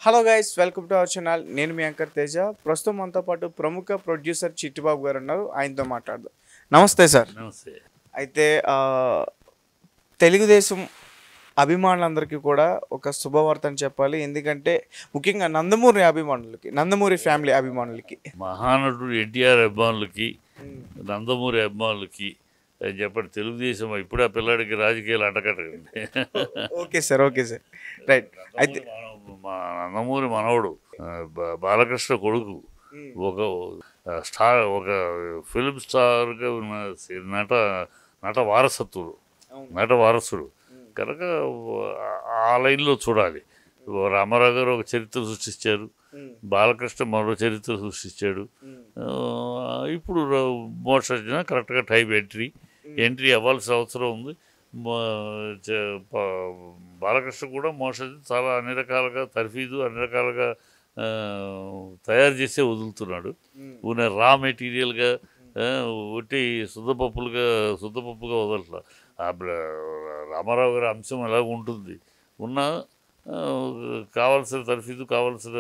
Hello guys, welcome to our channel. నేను మీ anchor Teja. ప్రస్తుతం మనతో పాటు ప్రముఖ ప్రొడ్యూసర్ చిట్టిబాబు గారు ఉన్నారు. ఆయనతో మాట్లాడదాం. నమస్తే సార్. నమస్తే. అయితే తెలుగుదేశం అభిమానులందరికీ కూడా ఒక శుభవార్త అని చెప్పాలి. ఎందుకంటే ముఖ్యంగా నందమూరి అభిమానులకి, నందమూరి ఫ్యామిలీ అభిమానులకి, మహానటుడు ఎన్టీఆర్ అభిమానులకి, నందమూరి అభిమానులకి చెప్పండి. తెలుగుదేశం ఇప్పుడు ఆ పిల్లాడికి రాజకీయాలు అంటకట్టండి. Okay sir, okay sir, right. అయితే మా నందమూరి మనవడు బాలకృష్ణ కొడుకు ఒక స్టార్, ఒక ఫిల్మ్ స్టార్గా ఉన్న నట వారసత్వుడు, నట వారసుడు కనుక ఆ లైన్లో చూడాలి. రామారావు గారు ఒక చరిత్ర సృష్టించారు, బాలకృష్ణ మరో చరిత్ర సృష్టించాడు. ఇప్పుడు మోషన్ కరెక్ట్గా టైం ఎంట్రీ అవ్వాల్సిన అవసరం ఉంది. బాలకృష్ణ కూడా మోషన్ చాలా అన్ని రకాలుగా తర్ఫీదు, అన్ని రకాలుగా తయారు చేసే వదులుతున్నాడు. ఉన్న రా మెటీరియల్గా ఒట్టి శుద్ధపప్పుగా వదలట్లా. రామారావు గారి అంశం ఎలాగ ఉంటుంది, ఉన్న కావాల్సిన తర్ఫీదు, కావాల్సిన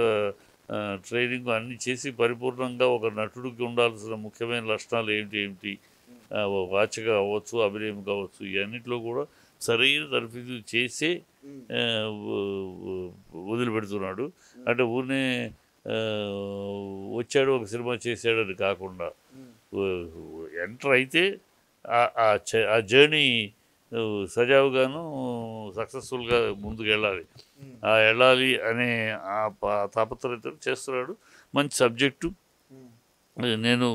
ట్రైనింగ్ అన్నీ చేసి పరిపూర్ణంగా ఒక నటుడికి ఉండాల్సిన ముఖ్యమైన లక్షణాలు ఏమిటి వాచగా అవ్వచ్చు, అభినయం కావచ్చు, ఇవన్నింటిలో కూడా సరైన తర్ఫీదు చేసే వదిలిపెడుతున్నాడు. అంటే ఊరినే వచ్చాడు ఒక సినిమా చేశాడు అని కాకుండా ఎంటర్ అయితే ఆ జర్నీ సజావుగాను సక్సెస్ఫుల్గా ముందుకు వెళ్ళాలి అనే ఆ తాపత్రయతో చేస్తున్నాడు. మంచి సబ్జెక్టు. నేను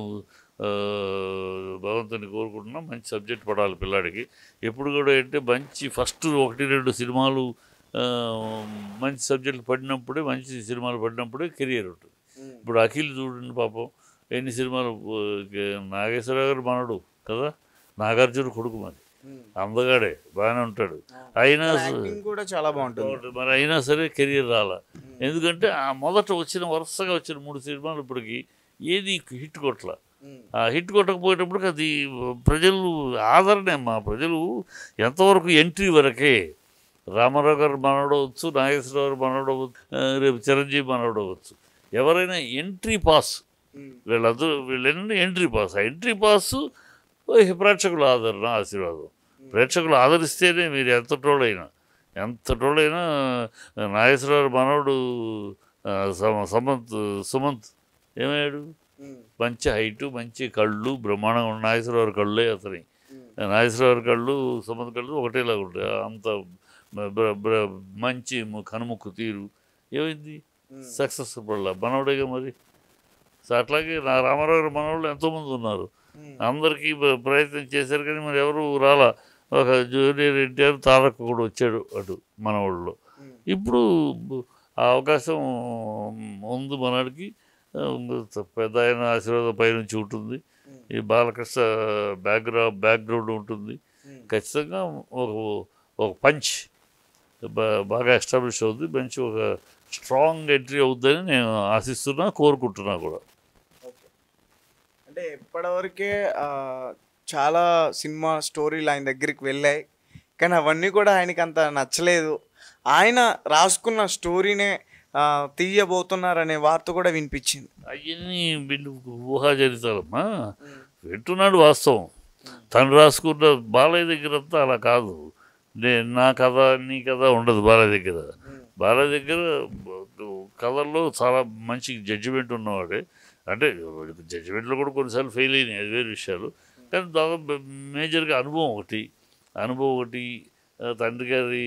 భగవంతుని కోరుకుంటున్నా మంచి సబ్జెక్ట్ పడాలి పిల్లాడికి. ఎప్పుడు కూడా అంటే మంచి ఫస్ట్ 1-2 సినిమాలు మంచి సబ్జెక్టులు పడినప్పుడే, మంచి సినిమాలు పడినప్పుడే కెరియర్ ఉంటుంది. ఇప్పుడు అఖిల్ చూడండి పాపం ఎన్ని సినిమాలు. నాగేశ్వరరావు గారు మనడు కదా, నాగార్జున కొడుకు, మరి అందగాడే బాగానే ఉంటాడు. అయినా కూడా చాలా బాగుంటుంది. మరి అయినా సరే కెరియర్ రాలా. ఎందుకంటే ఆ మొదట వరుసగా వచ్చిన 3 సినిమాలు ఇప్పటికి ఏది హిట్ కొట్ల. ఆ హిట్ కొట్టకపోయేటప్పటికి అది ప్రజలు ఆదరణ, మా ప్రజలు ఎంతవరకు ఎంట్రీ వరకే. రామారావు గారు మనవడవచ్చు, నాగేశ్వరరావు గారు మనవడవచ్చు, రేపు చిరంజీవి మనవడవచ్చు. ఎవరైనా ఎంట్రీ పాస్, వీళ్ళన్నీ ఎంట్రీ పాస్. ఆ ఎంట్రీ పాస్ ప్రేక్షకుల ఆదరణ, ఆశీర్వాదం. ప్రేక్షకులు ఆదరిస్తేనే మీరు ఎంత ట్రోలైనా నాగేశ్వరరావు మనవడు సుమంత్ ఏమయ్యాడు? మంచి హైటు, మంచి కళ్ళు, బ్రహ్మాండంగా నాగేశ్వరరావు కళ్ళే అతని. నాగేశ్వరరావు కళ్ళు, సుమంత్ కళ్ళు ఒకటేలాగా ఉంటాయి. అంత మంచి కనుముక్కు తీరు. ఏమైంది? సక్సెస్ఫుల్ మనవడేగా మరి. సో అట్లాగే రామారావు గారు మనవాళ్ళు ఎంతోమంది ఉన్నారు. అందరికీ ప్రయత్నం చేశారు కానీ మరి ఎవరు రాలా. ఒక జూనియర్ ఎన్టీఆర్, తారక్ కూడా వచ్చాడు అటు మనవాళ్ళలో. ఇప్పుడు ఆ అవకాశం ఉంది మనవాడికి. పెద్ద ఆయన ఆశీర్వాదం పైనుంచి ఉంటుంది. ఈ బాలకృష్ణ బ్యాక్గ్రౌండ్ ఉంటుంది. ఖచ్చితంగా ఒక పంచ్ బాగా ఎస్టాబ్లిష్ అవుతుంది. మంచి ఒక స్ట్రాంగ్ ఎంట్రీ అవుతుందని నేను ఆశిస్తున్నా, కోరుకుంటున్నా కూడా. అంటే ఇప్పటివరకే చాలా సినిమా స్టోరీలు ఆయన దగ్గరికి వెళ్ళాయి, కానీ అవన్నీ కూడా ఆయనకి అంత నచ్చలేదు. ఆయన రాసుకున్న స్టోరీనే తీయబోతున్నారనే వార్త కూడా వినిపించింది. అవన్నీ ఊహాజనితాలమ్మా. వింటున్నాడు వాస్తవం. తను రాసుకున్న బాలయ్య దగ్గరంతా అలా కాదు. నా కథ నీ కథ ఉండదు బాలయ్య దగ్గర కథల్లో చాలా మంచి జడ్జిమెంట్ ఉన్నవాడే. అంటే జడ్జిమెంట్లో కూడా కొన్నిసార్లు ఫెయిల్ అయినాయి, అది వేరే విషయాలు. కానీ దాదాపు మేజర్గా అనుభవం ఒకటి. తండ్రి గారి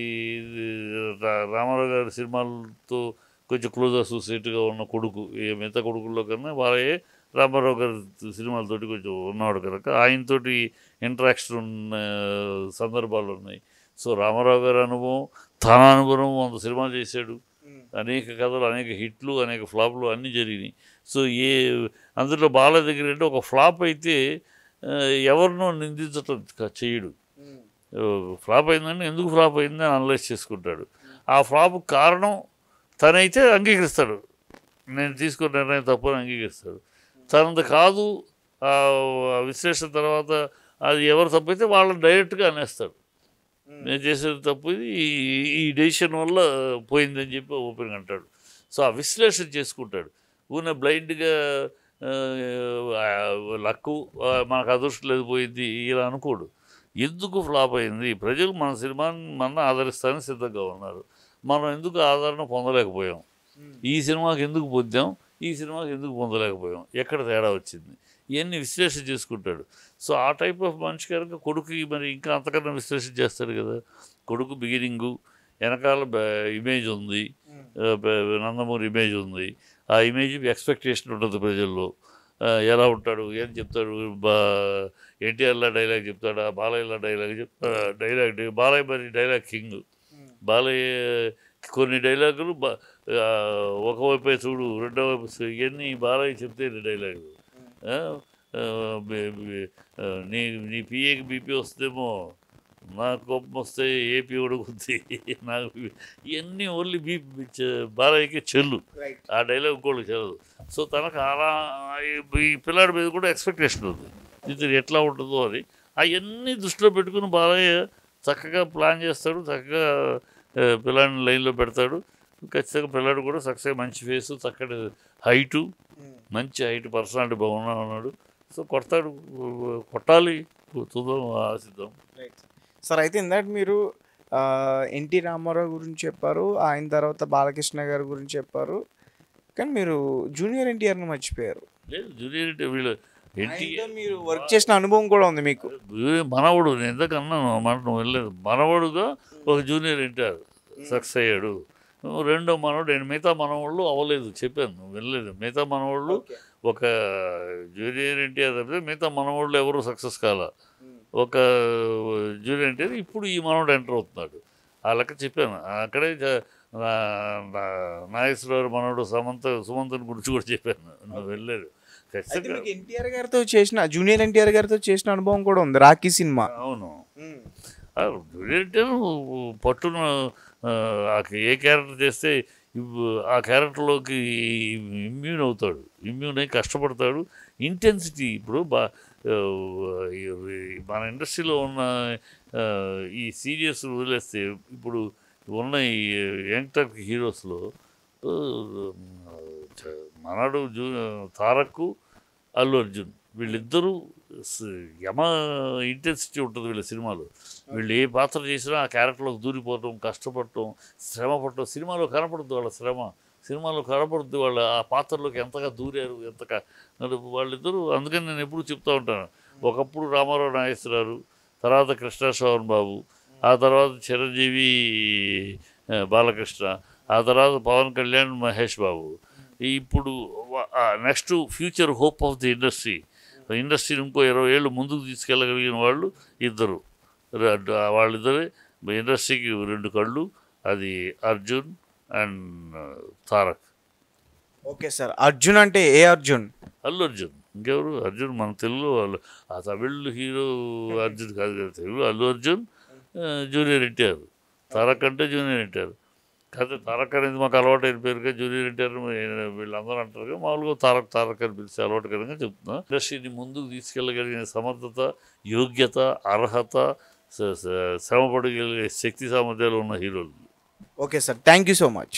రామారావు గారి సినిమాలతో కొంచెం క్లోజ్ అసోసియేట్గా ఉన్న కొడుకు, మిగతా కొడుకుల్లో కన్నా బాలయ్య రామారావు గారి సినిమాలతోటి కొంచెం ఉన్నవాడు కనుక ఆయనతోటి ఇంటరాక్షన్ ఉన్న సందర్భాలు ఉన్నాయి. సో రామారావు గారి అనుభవం, తన అనుభవం, 100 సినిమాలు చేశాడు. అనేక కథలు, అనేక హిట్లు, అనేక ఫ్లాప్లు అన్నీ జరిగినాయి. సో అందులో బాలయ్య దగ్గర అంటే ఒక ఫ్లాప్ అయితే ఎవరినో నిందించటం చేయడు. ఫ్లాప్ అయిందంటే ఎందుకు ఫ్లాప్ అయిందని అనలైజ్ చేసుకుంటాడు. ఆ ఫ్లాప్ కారణం తనైతే అంగీకరిస్తాడు. నేను తీసుకున్న నిర్ణయం తప్పని అంగీకరిస్తాడు. తనది కాదు విశ్లేషణ తర్వాత అది ఎవరు తప్పైతే వాళ్ళని డైరెక్ట్గా అనేస్తాడు. నేను చేసేది తప్పు, ఈ డెసిషన్ వల్ల పోయిందని చెప్పి ఓపెన్గా అంటాడు. సో ఆ విశ్లేషణ చేసుకుంటాడు. ఊరినే బ్లైండ్గా లక్కు మనకు అదృష్టం లేదు పోయింది ఇలా అనుకోడు. ఎందుకు ఫ్లాప్ అయింది, ప్రజలు మన సినిమాని మన ఆదరిస్తానికి సిద్ధంగా ఉన్నారు, మనం ఎందుకు ఆదరణ పొందలేకపోయాం, ఈ సినిమాకి ఎందుకు పొందాం, ఈ సినిమాకి ఎందుకు పొందలేకపోయాం, ఎక్కడ తేడా వచ్చింది, ఇవన్నీ విశ్లేషణ చేసుకుంటాడు. సో ఆ టైప్ ఆఫ్ మనిషి కనుక కొడుకు మరి ఇంకా అంతకన్నా విశ్లేషణ చేస్తాడు కదా. కొడుకు బిగినింగు వెనకాల ఇమేజ్ ఉంది, నందమూరి ఇమేజ్ ఉంది, ఆ ఇమేజ్ ఎక్స్పెక్టేషన్ ఉంటుంది ప్రజల్లో. ఎలా ఉంటాడు, ఏం చెప్తాడు, ఎన్టీఆర్లా డైలాగ్ చెప్తాడా, బాలయ్యలా డైలాగ్ చెప్తాడా, బాలయ్య మరి డైలాగ్ కింగ్. బాలయ్య కొన్ని డైలాగులు ఒకవైపే చూడు, రెండో వైపు ఇవన్నీ బాలయ్య చెప్తే డైలాగులు. నీ నీ పిఏకి బీపీ వస్తేమో నాకు కోపం వస్తే ఏపీ ఉడుకుద్ది నాకు, ఇవన్నీ ఓన్లీ బాలయ్యకి చెల్లు, ఆ డైలాగ్ ఇంకోళ్ళకి చెల్లదు. సో తనకు అలా ఈ పిల్లాడి మీద కూడా ఎక్స్పెక్టేషన్ ఉంది, ఇది ఎట్లా ఉంటుందో అని. అవన్నీ దృష్టిలో పెట్టుకుని బాలయ్య చక్కగా ప్లాన్ చేస్తాడు, చక్కగా పిల్లాడిని లైన్లో పెడతాడు. ఖచ్చితంగా పిల్లాడు కూడా చక్కగా మంచి ఫేసు, చక్కటి హైటు, మంచి హైట్, పర్సనాలిటీ బాగున్నాడు. సో కొట్టాలి, చూద్దాం, ఆశిద్దాం. సార్ అయితే ఇందాక మీరు ఎన్టీ రామారావు గురించి చెప్పారు, ఆయన తర్వాత బాలకృష్ణ గారి గురించి చెప్పారు, కానీ మీరు జూనియర్ ఎన్టీఆర్ని మర్చిపోయారు. లేదు, జూనియర్ ఎన్టీఆర్ వీళ్ళు మీరు వర్క్ చేసిన అనుభవం కూడా ఉంది మీకు. మనవడు, నేను ఎందుకన్నా మనం వెళ్ళలేదు, మనవడుగా ఒక జూనియర్ ఎన్టీఆర్ సక్సెస్ అయ్యాడు. రెండో మనవడు, నేను మిగతా మనవాళ్ళు అవ్వలేదు చెప్పాను, వెళ్ళలేదు. మిగతా మనవాళ్ళు ఒక జూనియర్ ఎన్టీఆర్ తప్పితే మిగతా మనవాళ్ళు ఎవరు సక్సెస్ కాల. ఒక జూనియర్ ఎన్టీఆర్ ఇప్పుడు ఈ మనవడు ఎంటర్ అవుతున్నాడు, ఆ లెక్క చెప్పాను. అక్కడే నాగేశ్వరరావు మనవడు సుమంతుని గురించి కూడా చెప్పాను, నువ్వు వెళ్ళలేదు. ఖచ్చితంగా ఎన్టీఆర్ గారితో చేసిన, జూనియర్ ఎన్టీఆర్ గారితో చేసిన అనుభవం కూడా ఉంది, రాఖీ సినిమా. అవును, జూనియర్ ఎన్టీఆర్ పట్టున ఏ క్యారెక్టర్ చేస్తే ఆ క్యారెక్టర్లోకి ఇమ్యూన్ అవుతాడు, ఇమ్యూన్ అయి కష్టపడతాడు. ఇంటెన్సిటీ ఇప్పుడు మన ఇండస్ట్రీలో ఉన్న ఈ సీరియస్ వదిలేస్తే ఇప్పుడు ఉన్న ఈ యంగ్టర్ హీరోస్లో మనడు తారక్, అల్లు అర్జున్, వీళ్ళిద్దరూ యమ ఇంటెన్సిటీ ఉంటుంది వీళ్ళ సినిమాలో. వీళ్ళు ఏ పాత్ర చేసినా ఆ క్యారెక్టర్లోకి దూరిపోవటం, కష్టపడటం, శ్రమ పడటం. సినిమాలో కనపడుద్ది వాళ్ళ శ్రమ, సినిమాలో కనపడుద్ది వాళ్ళ ఆ పాత్రలోకి ఎంతగా దూరారు, ఎంతగా వాళ్ళిద్దరూ. అందుకని నేను ఎప్పుడు చెప్తూ ఉంటాను, ఒకప్పుడు రామారావు నాగేశ్వరరావు, తర్వాత కృష్ణ శోభన్ బాబు, ఆ తర్వాత చిరంజీవి బాలకృష్ణ, ఆ తర్వాత పవన్ కళ్యాణ్ మహేష్ బాబు. ఇప్పుడు next future hope of the ఇండస్ట్రీని ఇంకో 20 ఏళ్ళు ముందుకు తీసుకెళ్ళగలిగిన వాళ్ళు ఇద్దరు. వాళ్ళిద్దరే ఇండస్ట్రీకి 2 కళ్ళు, అది Arjun and Tarak. Okay sir, Arjun అంటే ఏ అర్జున్? అల్లు అర్జున్, ఇంకెవరు అర్జున్ మన తెలుగులో వాళ్ళు. ఆ తమిళ్ హీరో అర్జున్ కాదు కదా, తెలుగు అల్లు అర్జున్, జూనియర్ ఎన్టీఆర్. తారక్ అంటే జూనియర్ ఎన్టీఆర్ కాదు, తారక్ అనేది మాకు అలవాటైన పేరుగా జూనియర్ ఎన్టీఆర్ వీళ్ళందరూ అంటారు. మామూలుగా తారక్ అని పిలిచి అలవాటు కనుక చెప్తున్నా. ఇండస్ట్రీని ముందుకు తీసుకెళ్ళగలిగిన సమర్థత, యోగ్యత, అర్హత, శ్రమపడగలిగే శక్తి సామర్థ్యాలు ఉన్న హీరోలు. Okay sir, thank you so much.